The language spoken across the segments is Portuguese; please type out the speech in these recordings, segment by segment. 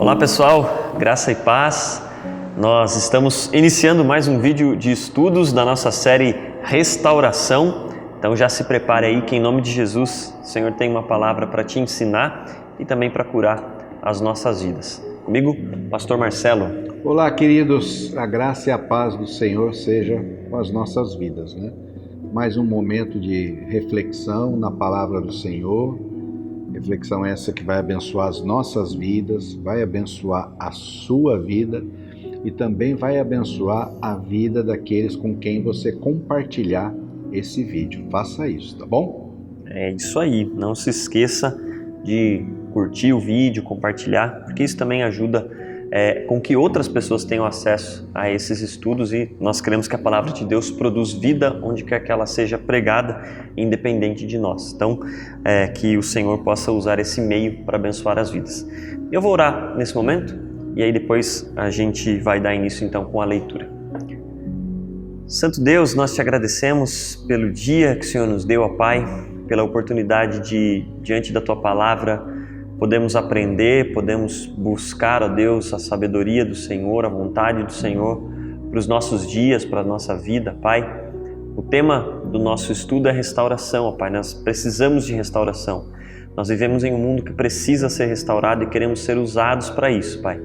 Olá pessoal, graça e paz. Nós estamos iniciando mais um vídeo de estudos da nossa série Restauração. Então já se prepare aí que em nome de Jesus o Senhor tem uma palavra para te ensinar e também para curar as nossas vidas. Comigo, Pastor Marcelo. Olá queridos, a graça e a paz do Senhor seja com as nossas vidas, né? Mais um momento de reflexão na palavra do Senhor. Reflexão essa que vai abençoar as nossas vidas, vai abençoar a sua vida e também vai abençoar a vida daqueles com quem você compartilhar esse vídeo. Faça isso, tá bom? É isso aí, não se esqueça de curtir o vídeo, compartilhar, porque isso também ajuda com que outras pessoas tenham acesso a esses estudos e nós queremos que a palavra de Deus produza vida onde quer que ela seja pregada, independente de nós. Então, que o Senhor possa usar esse meio para abençoar as vidas. Eu vou orar nesse momento e aí depois a gente vai dar início então com a leitura. Santo Deus, nós te agradecemos pelo dia que o Senhor nos deu, ó Pai, pela oportunidade de, diante da Tua palavra, podemos aprender, podemos buscar, ó Deus, a sabedoria do Senhor, a vontade do Senhor para os nossos dias, para a nossa vida, Pai. O tema do nosso estudo é restauração, ó Pai. Nós precisamos de restauração. Nós vivemos em um mundo que precisa ser restaurado e queremos ser usados para isso, Pai.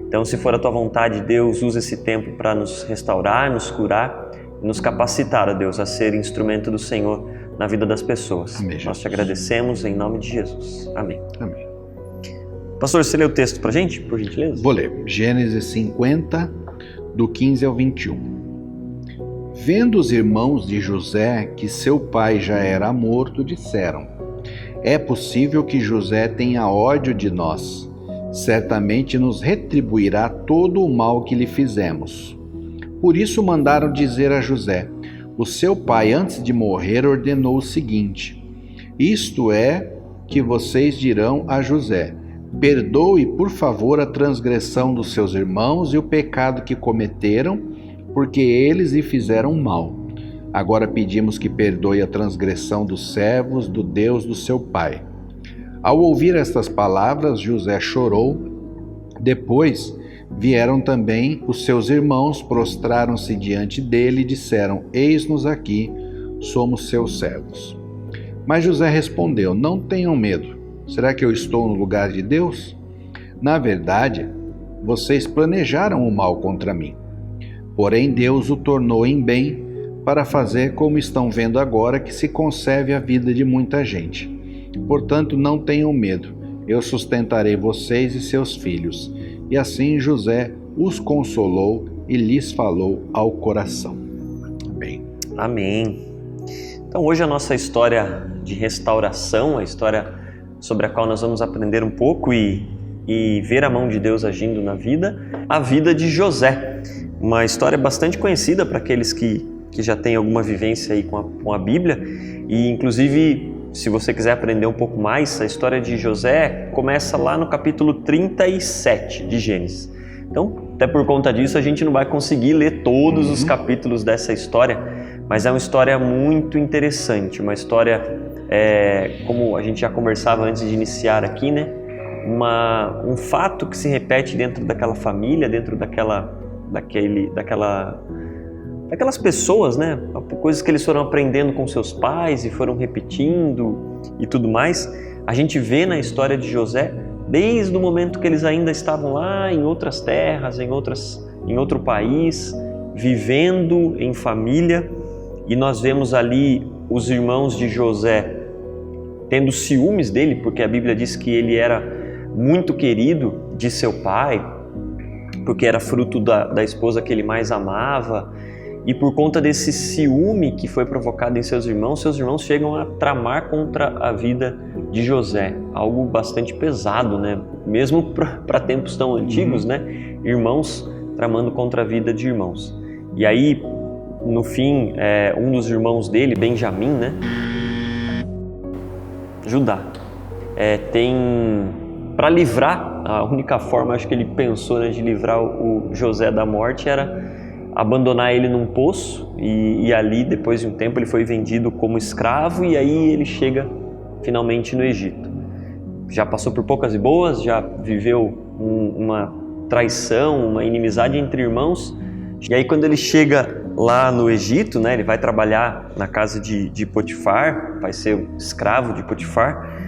Então, se for a Tua vontade, Deus, usa esse tempo para nos restaurar, nos curar e nos capacitar, ó Deus, a ser instrumento do Senhor na vida das pessoas. Amém, Nós te agradecemos em nome de Jesus. Amém. Amém. Pastor, você lê o texto pra gente, por gentileza? Vou ler. Gênesis 50, do 15 ao 21. Vendo os irmãos de José que seu pai já era morto, disseram: é possível que José tenha ódio de nós. Certamente nos retribuirá todo o mal que lhe fizemos. Por isso mandaram dizer a José: o seu pai, antes de morrer, ordenou o seguinte: isto é que vocês dirão a José: perdoe, por favor, a transgressão dos seus irmãos e o pecado que cometeram, porque eles lhe fizeram mal. Agora pedimos que perdoe a transgressão dos servos do Deus do seu pai. Ao ouvir estas palavras, José chorou. Depois vieram também os seus irmãos, prostraram-se diante dele e disseram: eis-nos aqui, somos seus servos. Mas José respondeu: não tenham medo. Será que eu estou no lugar de Deus? Na verdade, vocês planejaram o mal contra mim. Porém, Deus o tornou em bem para fazer como estão vendo agora, que se conserve a vida de muita gente. Portanto, não tenham medo. Eu sustentarei vocês e seus filhos. E assim José os consolou e lhes falou ao coração. Amém. Amém. Então, hoje a nossa história de restauração, a história sobre a qual nós vamos aprender um pouco e ver a mão de Deus agindo na vida, a vida de José. Uma história bastante conhecida para aqueles que já têm alguma vivência aí com a Bíblia. E, inclusive, se você quiser aprender um pouco mais, a história de José começa lá no capítulo 37 de Gênesis. Então, até por conta disso, a gente não vai conseguir ler todos os capítulos dessa história, mas é uma história muito interessante, uma história... como a gente já conversava antes de iniciar aqui, né? Um fato que se repete dentro daquela família, dentro daquelas pessoas, né? Coisas que eles foram aprendendo com seus pais e foram repetindo e tudo mais. A gente vê na história de José, desde o momento que eles ainda estavam lá em outras terras, em outro país, vivendo em família, e nós vemos ali os irmãos de José tendo ciúmes dele, porque a Bíblia diz que ele era muito querido de seu pai, porque era fruto da esposa que ele mais amava, e por conta desse ciúme que foi provocado em seus irmãos chegam a tramar contra a vida de José, algo bastante pesado, né? Mesmo para tempos tão antigos, né? Irmãos tramando contra a vida de irmãos. E aí, no fim, um dos irmãos dele, Benjamim, né? Judá, tem para livrar, a única forma, acho que ele pensou, né, de livrar o José da morte era abandonar ele num poço e ali, depois de um tempo, ele foi vendido como escravo e aí ele chega finalmente no Egito. Já passou por poucas e boas, já viveu uma traição, uma inimizade entre irmãos. E aí quando ele chega lá no Egito, né, ele vai trabalhar na casa de Potifar, vai ser escravo de Potifar.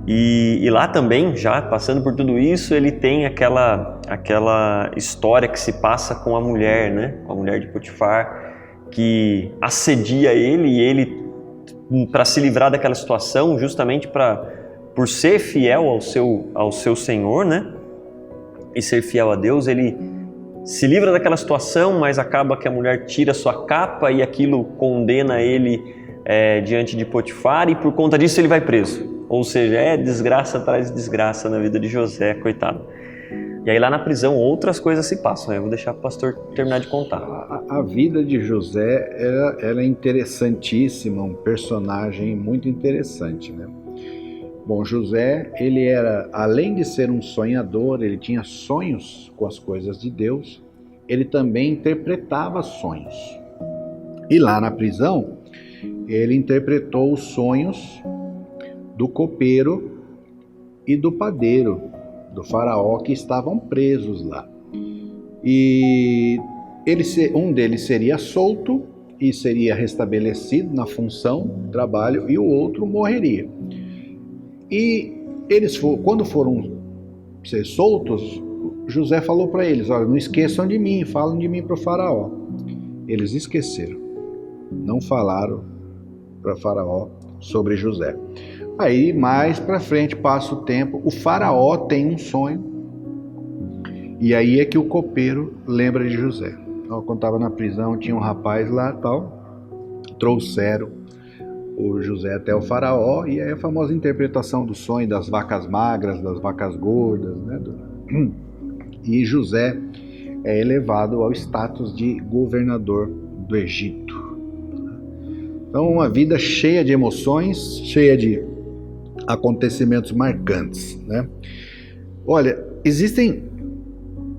E lá também, já passando por tudo isso, ele tem aquela história que se passa com a mulher, né? Com a mulher de Potifar, que assedia ele, e ele, para se livrar daquela situação, justamente por ser fiel ao seu Senhor, né? E ser fiel a Deus, ele se livra daquela situação, mas acaba que a mulher tira sua capa e aquilo condena ele diante de Potifar, e por conta disso ele vai preso. Ou seja, desgraça atrás de desgraça na vida de José, coitado. E aí lá na prisão outras coisas se passam, né? Eu vou deixar o pastor terminar de contar. A vida de José era interessantíssima, um personagem muito interessante, né? Bom, José, ele era, além de ser um sonhador, ele tinha sonhos com as coisas de Deus, ele também interpretava sonhos. E lá na prisão, ele interpretou os sonhos do copeiro e do padeiro, do faraó, que estavam presos lá. E um deles seria solto e seria restabelecido na função, trabalho, e o outro morreria. E eles, quando foram ser soltos, José falou para eles: olha, não esqueçam de mim, falam de mim para o faraó. Eles esqueceram, não falaram para o faraó sobre José. Aí, mais para frente, passa o tempo, o faraó tem um sonho, e aí é que o copeiro lembra de José. Então, quando estava na prisão, tinha um rapaz lá, tal, trouxeram o José até o faraó, e aí a famosa interpretação do sonho das vacas magras, das vacas gordas, né? E José é elevado ao status de governador do Egito. Então, uma vida cheia de emoções, cheia de acontecimentos marcantes, né? Olha, existem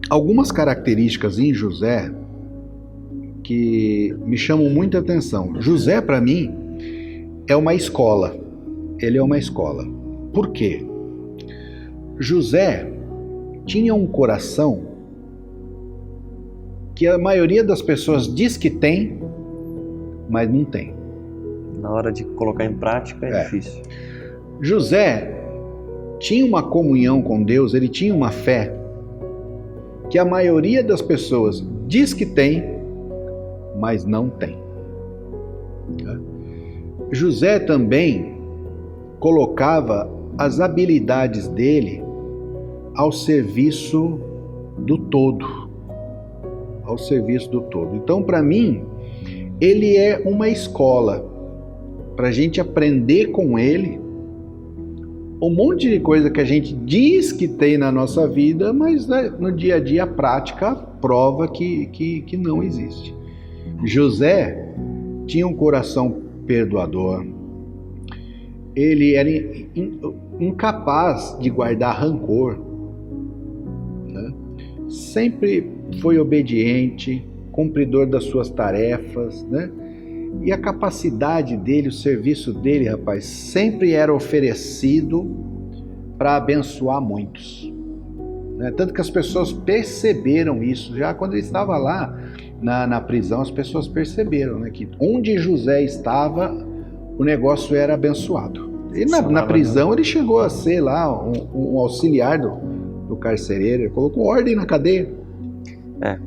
algumas características em José que me chamam muita atenção. José, para mim, é uma escola. Ele é uma escola. Por quê? José tinha um coração que a maioria das pessoas diz que tem, mas não tem. Na hora de colocar em prática é difícil. José tinha uma comunhão com Deus, ele tinha uma fé que a maioria das pessoas diz que tem, mas não tem. José também colocava as habilidades dele ao serviço do todo. Ao serviço do todo. Então, para mim, ele é uma escola para a gente aprender com ele um monte de coisa que a gente diz que tem na nossa vida, mas no dia a dia a prática prova que não existe. José tinha um coração perdoador, ele era incapaz de guardar rancor, né? Sempre foi obediente, cumpridor das suas tarefas, né? E a capacidade dele, o serviço dele, rapaz, sempre era oferecido para abençoar muitos, né? Tanto que as pessoas perceberam isso. Já quando ele estava lá na prisão, as pessoas perceberam, né, que onde José estava, o negócio era abençoado. E na prisão ele chegou a ser lá um auxiliar do carcereiro, ele colocou ordem na cadeia.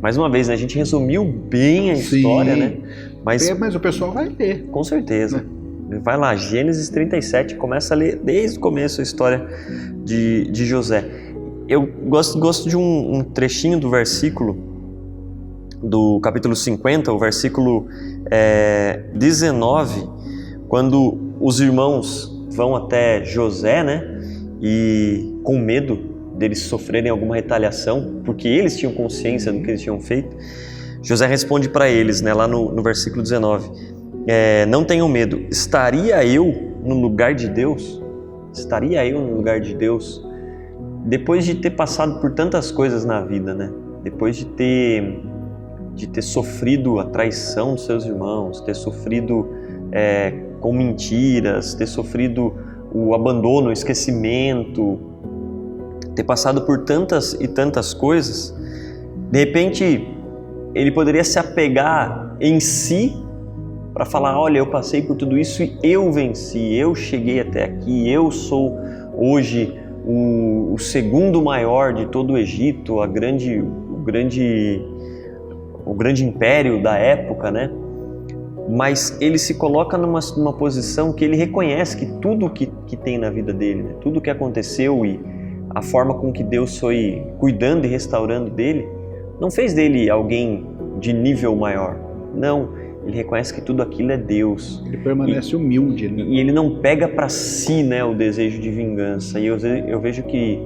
Mais uma vez, né, a gente resumiu bem a história, né? Mas o pessoal vai ler. Com certeza. Vai lá, Gênesis 37, começa a ler desde o começo a história de José. Eu gosto de um trechinho do versículo, do capítulo 50, o versículo 19, quando os irmãos vão até José, né? E com medo deles sofrerem alguma retaliação, porque eles tinham consciência do que eles tinham feito, José responde para eles, né, lá no versículo 19, não tenham medo, estaria eu no lugar de Deus? Estaria eu no lugar de Deus? Depois de ter passado por tantas coisas na vida, né? Depois de ter sofrido a traição dos seus irmãos, ter sofrido com mentiras, ter sofrido o abandono, o esquecimento, ter passado por tantas e tantas coisas, de repente ele poderia se apegar em si para falar, olha, eu passei por tudo isso e eu venci, eu cheguei até aqui, eu sou hoje o segundo maior de todo o Egito, o grande império da época, né? Mas ele se coloca numa posição que ele reconhece que tudo que tem na vida dele, né? Tudo que aconteceu e a forma com que Deus foi cuidando e restaurando dele, não fez dele alguém de nível maior. Não, ele reconhece que tudo aquilo é Deus. Ele permanece humilde, né? E ele não pega para si, né, o desejo de vingança. E eu vejo que,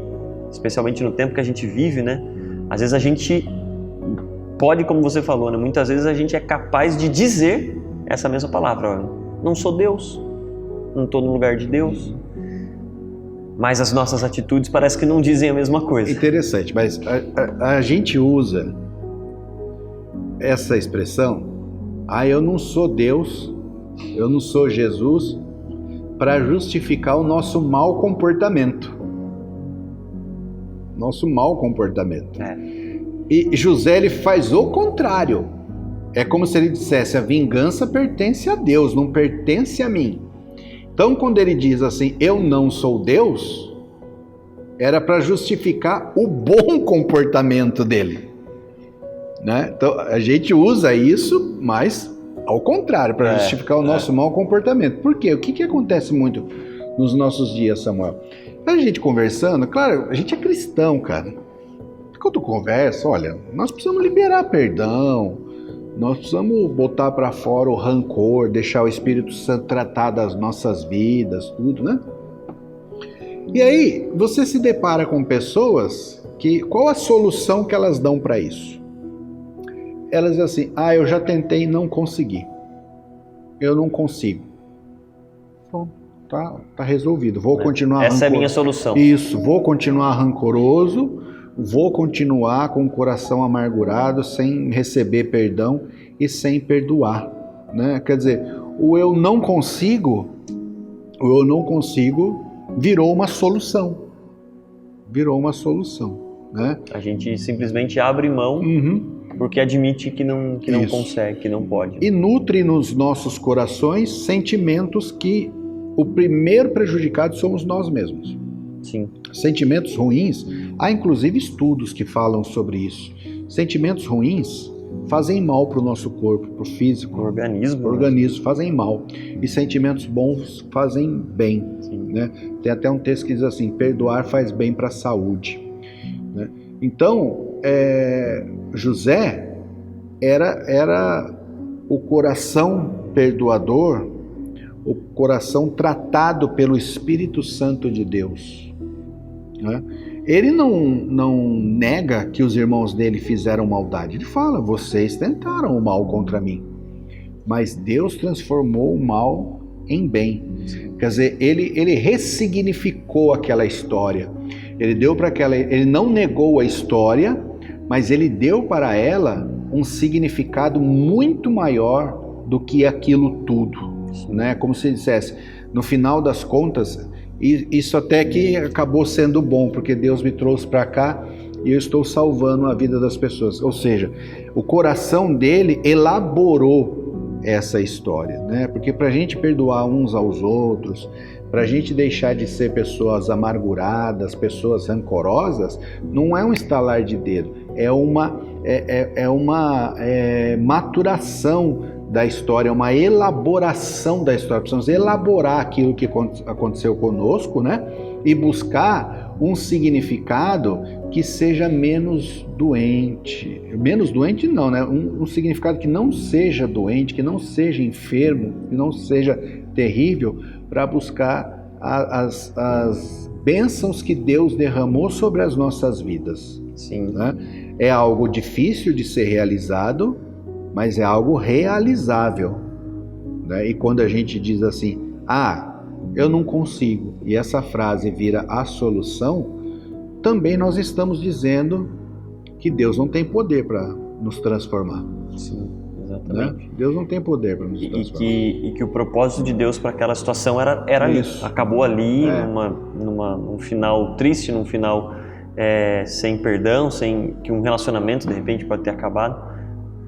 especialmente no tempo que a gente vive, né, às vezes a gente pode, como você falou, né, muitas vezes a gente é capaz de dizer essa mesma palavra. Olha, não sou Deus, não estou no lugar de Deus. Mas as nossas atitudes parece que não dizem a mesma coisa. Interessante, mas a gente usa essa expressão, eu não sou Deus, eu não sou Jesus, para justificar o nosso mau comportamento. Nosso mau comportamento. E José, ele faz o contrário. É como se ele dissesse, a vingança pertence a Deus, não pertence a mim. Então, quando ele diz assim, eu não sou Deus, era para justificar o bom comportamento dele, né? Então, a gente usa isso, mas ao contrário, para justificar o nosso mau comportamento. Por quê? O que acontece muito nos nossos dias, Samuel? A gente conversando, claro, a gente é cristão, cara. Quando conversa, olha, nós precisamos liberar perdão, nós precisamos botar para fora o rancor, deixar o Espírito Santo tratar das nossas vidas, tudo, né? E aí, você se depara com pessoas que... Qual a solução que elas dão para isso? Elas dizem assim, eu já tentei e não consegui. Eu não consigo. Bom, tá resolvido. Vou continuar rancoroso. Essa é a minha solução. Isso, vou continuar rancoroso, vou continuar com o coração amargurado, sem receber perdão e sem perdoar, né? Quer dizer, o eu não consigo virou uma solução. Virou uma solução, né? A gente simplesmente abre mão porque admite que não consegue, que não pode. E nutre nos nossos corações sentimentos que o primeiro prejudicado somos nós mesmos. Sim. Sentimentos ruins, há inclusive estudos que falam sobre isso. Sentimentos ruins fazem mal para o nosso corpo, para o físico. O organismo. Fazem mal. E sentimentos bons fazem bem. Né? Tem até um texto que diz assim, perdoar faz bem para a saúde. Né? Então, José era o coração perdoador, o coração tratado pelo Espírito Santo de Deus. Né? Ele não nega que os irmãos dele fizeram maldade. Ele fala, vocês tentaram o mal contra mim, mas Deus transformou o mal em bem. Quer dizer, ele ressignificou aquela história. Ele não negou a história, mas ele deu para ela um significado muito maior do que aquilo tudo, né? Como se dissesse, no final das contas, isso até que acabou sendo bom, porque Deus me trouxe para cá e eu estou salvando a vida das pessoas. Ou seja, o coração dele elaborou essa história, né? Porque para a gente perdoar uns aos outros, para a gente deixar de ser pessoas amarguradas, pessoas rancorosas, não é um estalar de dedo, é uma maturação da história, uma elaboração da história. Precisamos elaborar aquilo que aconteceu conosco, né? E buscar um significado que seja menos doente. Menos doente não, né? Um significado que não seja doente, que não seja enfermo, que não seja terrível, para buscar as bênçãos que Deus derramou sobre as nossas vidas. Sim. Né? É algo difícil de ser realizado, mas é algo realizável. Né? E quando a gente diz assim, eu não consigo, e essa frase vira a solução, também nós estamos dizendo que Deus não tem poder para nos transformar. Sim, exatamente. Né? Deus não tem poder para nos transformar. E que o propósito de Deus para aquela situação era ali. Acabou ali, num final triste, num final sem perdão, sem que um relacionamento de repente pode ter acabado,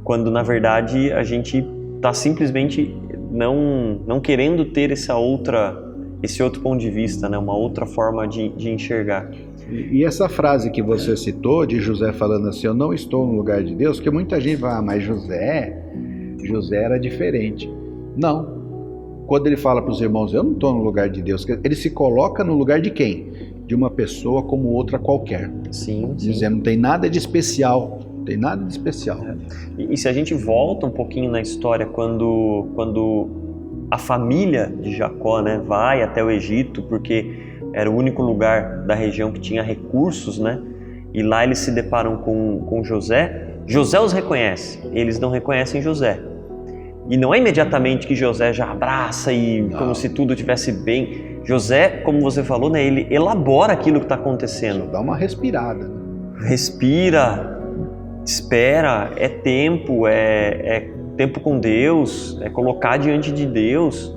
quando na verdade a gente está simplesmente não querendo ter esse outro ponto de vista, né? Uma outra forma de enxergar. E essa frase que você citou de José falando assim, eu não estou no lugar de Deus, porque muita gente vai, mas José era diferente. Não. Quando ele fala para os irmãos, eu não estou no lugar de Deus, ele se coloca no lugar de quem? De uma pessoa como outra qualquer. Sim. Dizendo, não tem nada de especial. Não tem nada de especial. E se a gente volta um pouquinho na história, quando a família de Jacó, né, vai até o Egito, porque era o único lugar da região que tinha recursos, né? E lá eles se deparam com José. José os reconhece, eles não reconhecem José. E não é imediatamente que José já abraça como se tudo estivesse bem. José, como você falou, né, ele elabora aquilo que está acontecendo. Só dá uma respirada. Respira, espera, é tempo com Deus, é colocar diante de Deus,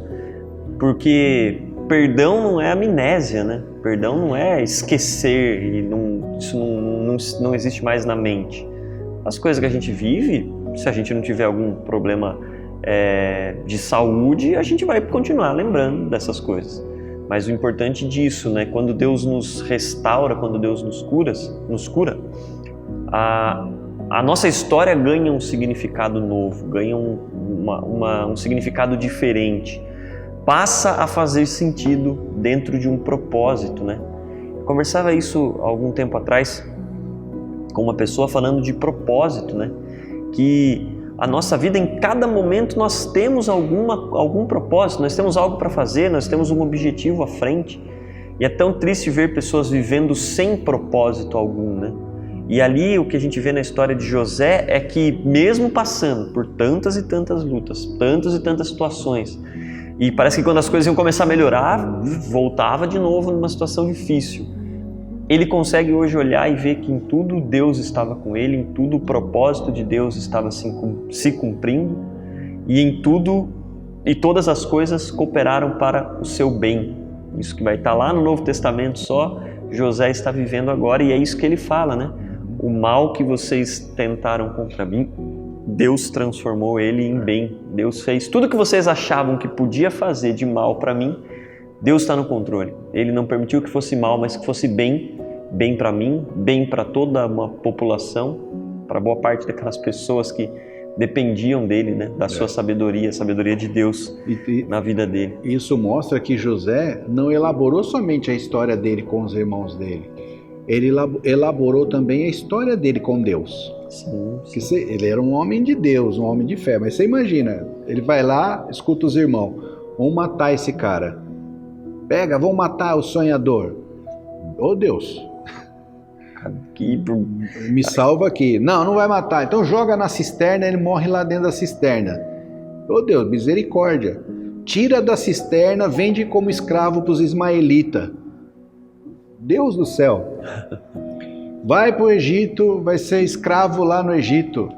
porque perdão não é amnésia, né? Perdão não é esquecer, e isso não existe mais na mente. As coisas que a gente vive, se a gente não tiver algum problema de saúde, a gente vai continuar lembrando dessas coisas. Mas o importante disso, né? Quando Deus nos restaura, quando Deus nos cura, a nossa história ganha um significado novo, ganha um significado diferente, passa a fazer sentido dentro de um propósito, né? Eu conversava isso há algum tempo atrás com uma pessoa falando de propósito, né? Que a nossa vida, em cada momento, nós temos algum propósito, nós temos algo para fazer, nós temos um objetivo à frente. E é tão triste ver pessoas vivendo sem propósito algum, né? E ali o que a gente vê na história de José é que, mesmo passando por tantas e tantas lutas, tantas e tantas situações, e parece que quando as coisas iam começar a melhorar, voltava de novo numa situação difícil. Ele consegue hoje olhar e ver que em tudo Deus estava com ele, em tudo o propósito de Deus estava se cumprindo, e em tudo e todas as coisas cooperaram para o seu bem. Isso que vai estar lá no Novo Testamento, só José está vivendo agora, e é isso que ele fala, né? O mal que vocês tentaram contra mim, Deus transformou ele em bem. Deus fez tudo que vocês achavam que podia fazer de mal para mim. Deus está no controle. Ele não permitiu que fosse mal, mas que fosse bem para mim, bem para toda uma população, para boa parte daquelas pessoas que dependiam dele, né? Da sua sabedoria, a sabedoria de Deus na vida dele. Isso mostra que José não elaborou somente a história dele com os irmãos dele. Ele elaborou também a história dele com Deus. Sim. Ele era um homem de Deus, um homem de fé. Mas você imagina, ele vai lá, escuta os irmãos, vão matar esse cara. Vão matar o sonhador. Oh Deus, me salva aqui. Não vai matar. Então joga na cisterna, ele morre lá dentro da cisterna. Oh Deus, misericórdia. Tira da cisterna, vende como escravo para os ismaelitas. Deus do céu. Vai para o Egito, vai ser escravo lá no Egito.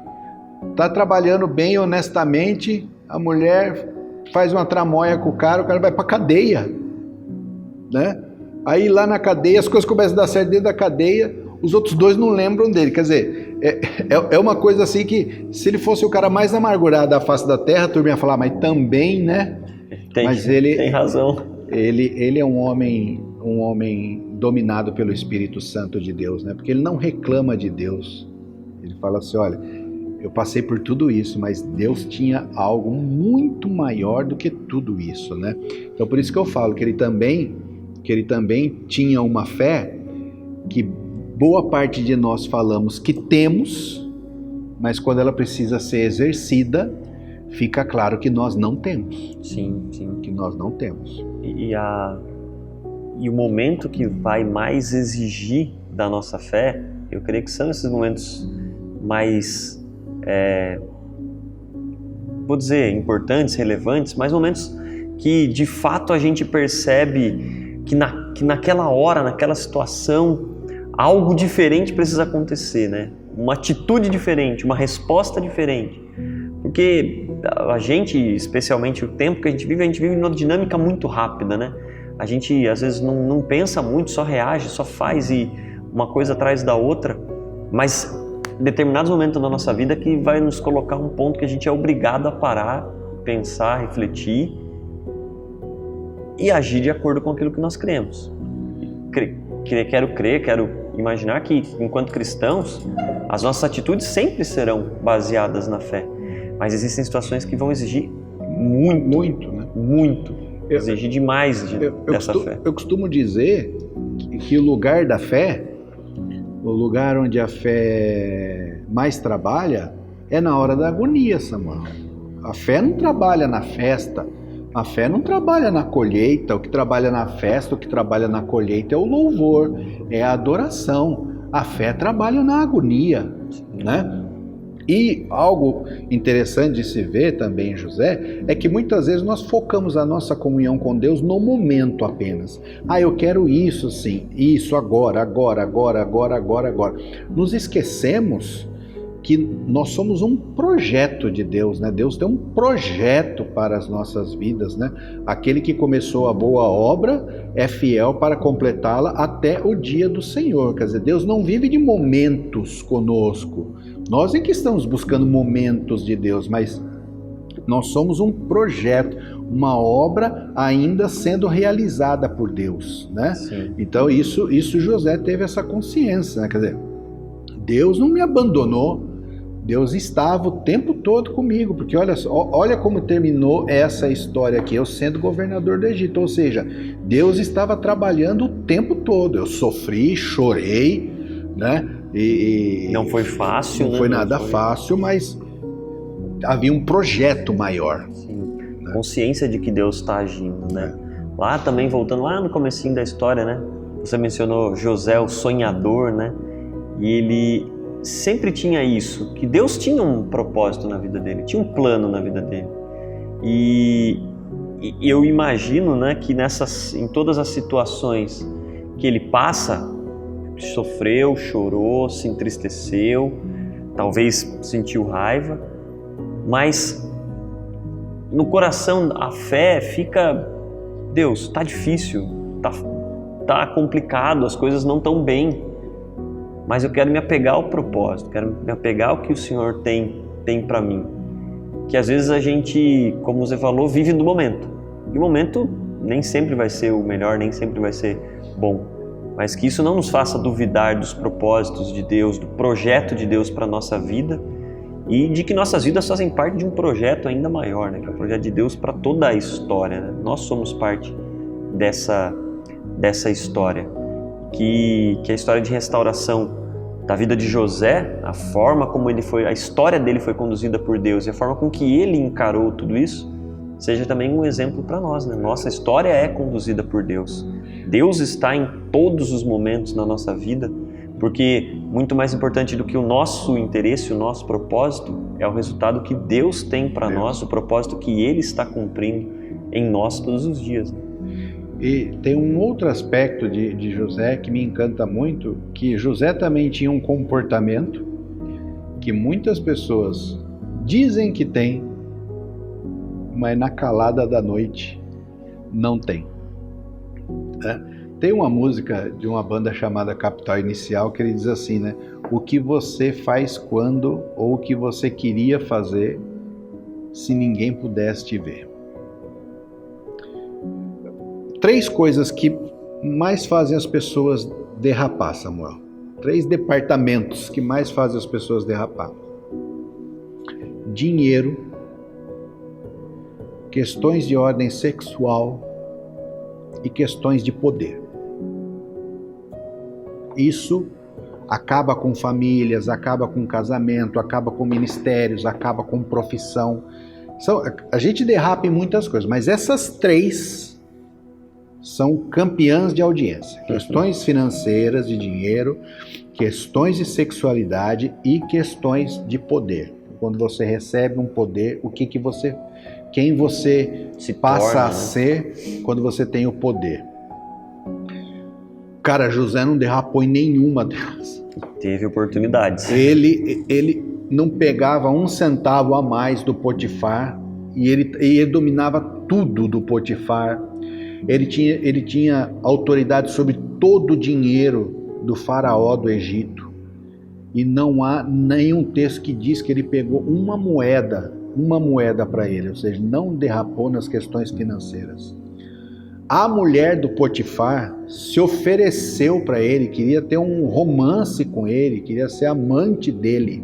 Tá trabalhando bem, honestamente, a mulher faz uma tramóia com o cara vai para cadeia. Né? Aí lá na cadeia, as coisas começam a dar certo dentro da cadeia, os outros dois não lembram dele. Quer dizer, é uma coisa assim que, se ele fosse o cara mais amargurado da face da terra, a turma ia falar, mas também, né? Mas ele tem razão. Ele é um homem dominado pelo Espírito Santo de Deus, né? Porque ele não reclama de Deus. Ele fala assim, olha, eu passei por tudo isso, mas Deus tinha algo muito maior do que tudo isso, né? Então por isso que eu falo que ele também tinha uma fé que boa parte de nós falamos que temos, mas quando ela precisa ser exercida, fica claro que nós não temos. Sim. Que nós não temos. E o momento que vai mais exigir da nossa fé, eu creio que são esses momentos mais, vou dizer, importantes, relevantes, mas momentos que de fato a gente percebe que naquela hora, naquela situação, algo diferente precisa acontecer, né? Uma atitude diferente, uma resposta diferente. Porque a gente, especialmente o tempo que a gente vive numa dinâmica muito rápida, né? A gente às vezes não pensa muito, só reage, só faz, e uma coisa atrás da outra, mas determinados momentos da nossa vida que vai nos colocar um ponto que a gente é obrigado a parar, pensar, refletir e agir de acordo com aquilo que nós cremos. Quero imaginar que, enquanto cristãos, as nossas atitudes sempre serão baseadas na fé, mas existem situações que vão exigir muito, exigir demais dessa fé. Eu costumo dizer que o lugar da fé, o lugar onde a fé mais trabalha, é na hora da agonia, Samuel. A fé não trabalha na festa, a fé não trabalha na colheita. O que trabalha na festa, o que trabalha na colheita é o louvor, é a adoração. A fé trabalha na agonia, né? E algo interessante de se ver também, José, é que muitas vezes nós focamos a nossa comunhão com Deus no momento apenas. Eu quero isso sim, isso agora. Nos esquecemos que nós somos um projeto de Deus, né? Deus tem um projeto para as nossas vidas, né? Aquele que começou a boa obra é fiel para completá-la até o dia do Senhor. Quer dizer, Deus não vive de momentos conosco. Nós é que estamos buscando momentos de Deus, mas nós somos um projeto, uma obra ainda sendo realizada por Deus, né? Sim. Então isso José teve essa consciência, né? Quer dizer, Deus não me abandonou, Deus estava o tempo todo comigo, porque olha como terminou essa história aqui, eu sendo governador do Egito, ou seja, Deus estava trabalhando o tempo todo. Eu sofri, chorei, né? E não foi fácil, não foi nada fácil, mas havia um projeto maior. Sim. Né? Consciência de que Deus está agindo, né? Lá também, voltando lá no comecinho da história, né? Você mencionou José, o sonhador, né? E ele sempre tinha isso, que Deus tinha um propósito na vida dele, tinha um plano na vida dele. E eu imagino, né, que em todas as situações que ele passa, sofreu, chorou, se entristeceu, talvez sentiu raiva, mas no coração a fé fica: Deus, tá difícil, tá complicado, as coisas não estão bem, mas eu quero me apegar ao propósito, quero me apegar ao que o Senhor tem para mim. Que às vezes a gente, como você falou, vive no momento. E o momento nem sempre vai ser o melhor, nem sempre vai ser bom. Mas que isso não nos faça duvidar dos propósitos de Deus, do projeto de Deus para a nossa vida, e de que nossas vidas fazem parte de um projeto ainda maior, né? Que é o projeto de Deus para toda a história, né? Nós somos parte dessa história. Que a história de restauração da vida de José, a forma como a história dele foi conduzida por Deus e a forma com que ele encarou tudo isso, seja também um exemplo para nós, né? Nossa história é conduzida por Deus. Deus está em todos os momentos na nossa vida, porque muito mais importante do que o nosso interesse, o nosso propósito, é o resultado que Deus tem para nós, o propósito que Ele está cumprindo em nós todos os dias, né? E tem um outro aspecto de José que me encanta muito, que José também tinha um comportamento que muitas pessoas dizem que tem, mas na calada da noite não tem. Tem uma música de uma banda chamada Capital Inicial que ele diz assim, né? O que você faz quando ou o que você queria fazer se ninguém pudesse te ver. 3 coisas que mais fazem as pessoas derrapar, Samuel. 3 departamentos que mais fazem as pessoas derrapar. Dinheiro, questões de ordem sexual e questões de poder. Isso acaba com famílias, acaba com casamento, acaba com ministérios, acaba com profissão. A gente derrapa em muitas coisas, mas essas 3 são campeãs de audiência. Questões financeiras, de dinheiro, questões de sexualidade e questões de poder. Quando você recebe um poder, quem você se passa a ser quando você tem o poder. Cara, José não derrapou em nenhuma delas. Teve oportunidades. Ele não pegava 1 centavo a mais do Potifar e ele dominava tudo do Potifar. Ele tinha autoridade sobre todo o dinheiro do faraó do Egito. E não há nenhum texto que diz que ele pegou uma moeda para ele, ou seja, não derrapou nas questões financeiras. A mulher do Potifar se ofereceu para ele, queria ter um romance com ele, queria ser amante dele.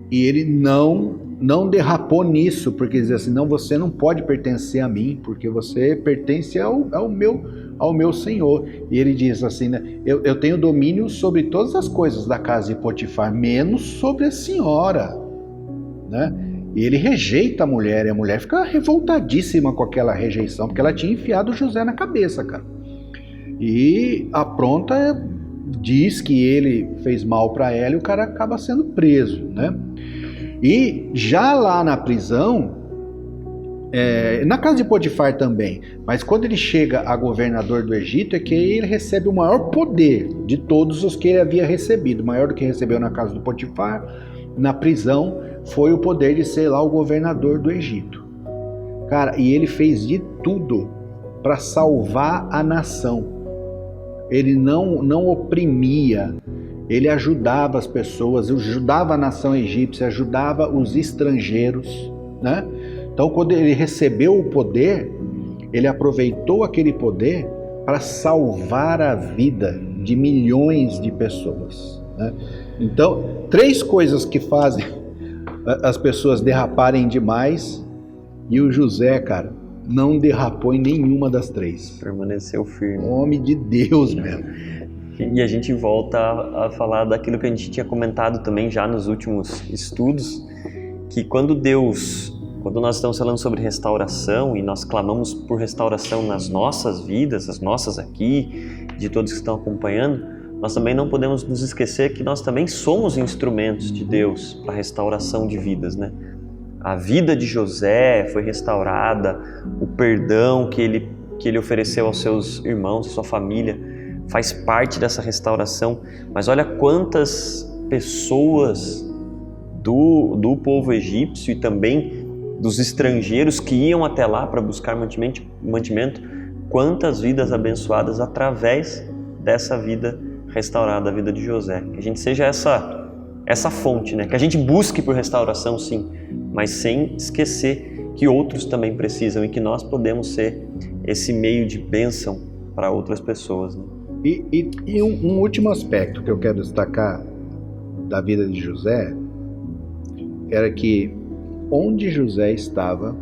E ele não derrapou nisso, porque dizia assim, não, você não pode pertencer a mim, porque você pertence ao meu Senhor. E ele diz assim, né, eu tenho domínio sobre todas as coisas da casa de Potifar, menos sobre a senhora, né? E ele rejeita a mulher, e a mulher fica revoltadíssima com aquela rejeição, porque ela tinha enfiado José na cabeça, cara. E apronta, diz que ele fez mal para ela e o cara acaba sendo preso, né? E já lá na prisão, na casa de Potifar também, mas quando ele chega a governador do Egito, é que ele recebe o maior poder de todos os que ele havia recebido, maior do que recebeu na casa do Potifar, na prisão, foi o poder de ser lá o governador do Egito. Cara, e ele fez de tudo para salvar a nação. Ele não oprimia, ele ajudava as pessoas, ajudava a nação egípcia, ajudava os estrangeiros, né? Então, quando ele recebeu o poder, ele aproveitou aquele poder para salvar a vida de milhões de pessoas, né? Então, 3 coisas que fazem as pessoas derraparem demais, e o José, cara, não derrapou em nenhuma das 3. Permaneceu firme. Homem de Deus mesmo. E a gente volta a falar daquilo que a gente tinha comentado também já nos últimos estudos, que quando nós estamos falando sobre restauração e nós clamamos por restauração nas nossas vidas, as nossas aqui, de todos que estão acompanhando, nós também não podemos nos esquecer que nós também somos instrumentos de Deus para a restauração de vidas, né? A vida de José foi restaurada, o perdão que ele ofereceu aos seus irmãos, à sua família, faz parte dessa restauração. Mas olha quantas pessoas do povo egípcio e também dos estrangeiros que iam até lá para buscar mantimento, quantas vidas abençoadas através dessa vida restaurada, a vida de José. Que a gente seja essa fonte, né? Que a gente busque por restauração, sim, mas sem esquecer que outros também precisam e que nós podemos ser esse meio de bênção para outras pessoas, né? E um último aspecto que eu quero destacar da vida de José era que onde José estava,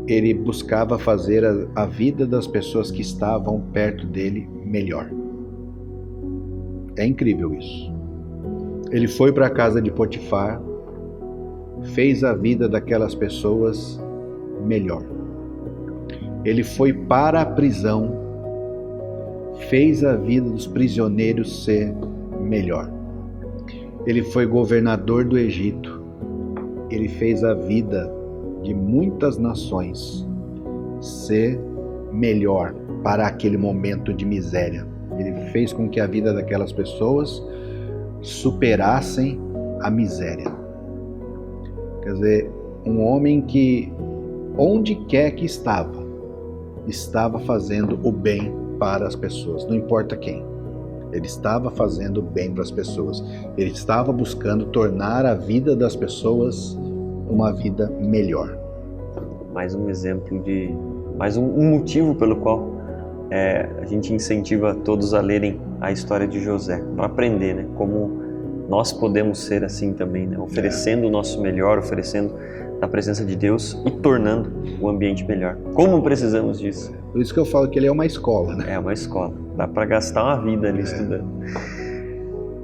ele buscava fazer a vida das pessoas que estavam perto dele melhor. É incrível isso. Ele foi para a casa de Potifar, fez a vida daquelas pessoas melhor. Ele foi para a prisão, fez a vida dos prisioneiros ser melhor. Ele foi governador do Egito, ele fez a vida de muitas nações ser melhor para aquele momento de miséria. Ele fez com que a vida daquelas pessoas superassem a miséria. Quer dizer, um homem que, onde quer que estava fazendo o bem para as pessoas, não importa quem. Ele estava fazendo o bem para as pessoas. Ele estava buscando tornar a vida das pessoas uma vida melhor. Mais um exemplo mais um motivo pelo qual a gente incentiva todos a lerem a história de José, para aprender, né, como nós podemos ser assim também, né, oferecendo o nosso melhor, oferecendo da presença de Deus e tornando o ambiente melhor. Como precisamos disso? Por isso que eu falo que ele é uma escola, né? É uma escola. Dá para gastar uma vida ali estudando.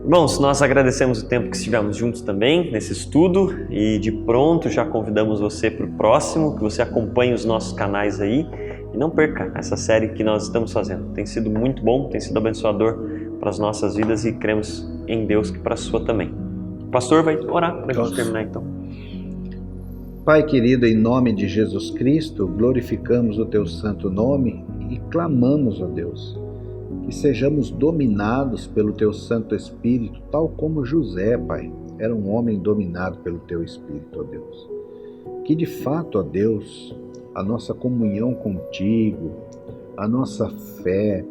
Irmãos, nós agradecemos o tempo que estivemos juntos também nesse estudo e de pronto já convidamos você para o próximo, que você acompanhe os nossos canais aí e não perca essa série que nós estamos fazendo. Tem sido muito bom, tem sido abençoador para as nossas vidas e cremos em Deus que para a sua também. O pastor vai orar para a gente terminar então. Pai querido, em nome de Jesus Cristo, glorificamos o Teu santo nome e clamamos, ó Deus, que sejamos dominados pelo Teu Santo Espírito, tal como José, Pai, era um homem dominado pelo Teu Espírito, ó Deus. Que de fato, ó Deus, a nossa comunhão contigo, a nossa fé,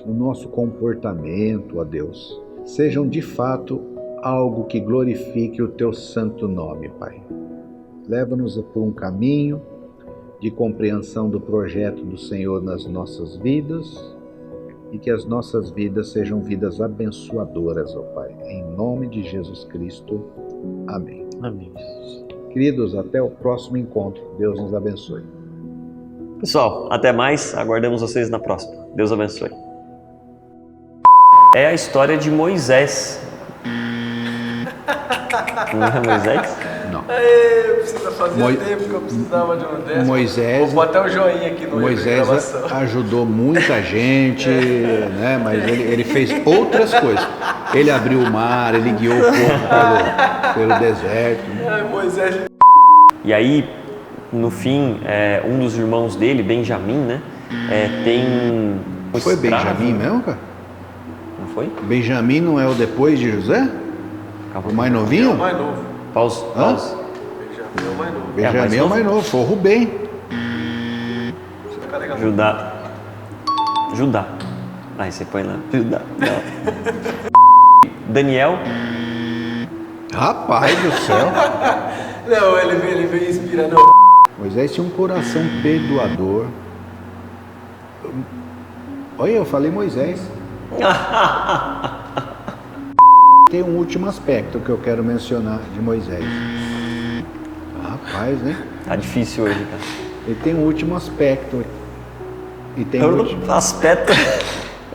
o nosso comportamento, ó Deus, sejam de fato algo que glorifique o Teu santo nome, Pai. Leva-nos por um caminho de compreensão do projeto do Senhor nas nossas vidas e que as nossas vidas sejam vidas abençoadoras, ó Pai. Em nome de Jesus Cristo. Amém. Amém. Queridos, até o próximo encontro. Deus nos abençoe. Pessoal, até mais. Aguardamos vocês na próxima. Deus abençoe. É a história de Moisés. Não é Moisés? Não. Precisa fazer tempo que eu precisava de uma dessa. Moisés, vou botar o joinha aqui no Moisés ajudou muita gente, né? Mas ele fez outras coisas. Ele abriu o mar, ele guiou o povo pelo deserto. Moisés. E aí, no fim, um dos irmãos dele, Benjamim, né? Tem um Foi escravo. Benjamim mesmo, cara? Não foi? Benjamim não é o depois de José? Calma. O mais novinho? É o mais novo. Pause. Benjamim é o mais novo. Benjamim é o mais novo, foi o Rubem. Judá. Aí você põe lá. Judá. Não. Daniel. Rapaz do céu. Não, ele veio inspirando. Moisés tinha um coração perdoador. Olha, eu falei Moisés. Tem um último aspecto que eu quero mencionar de Moisés. Rapaz, né? Tá difícil hoje, cara. Ele tem um último aspecto. E tem um último... Aspecto.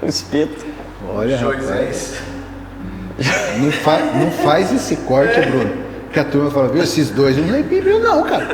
O espeto. Olha, rapaz. Moisés. Não faz esse corte, Bruno. Que a turma fala, viu, esses dois não lê Bíblia não, cara.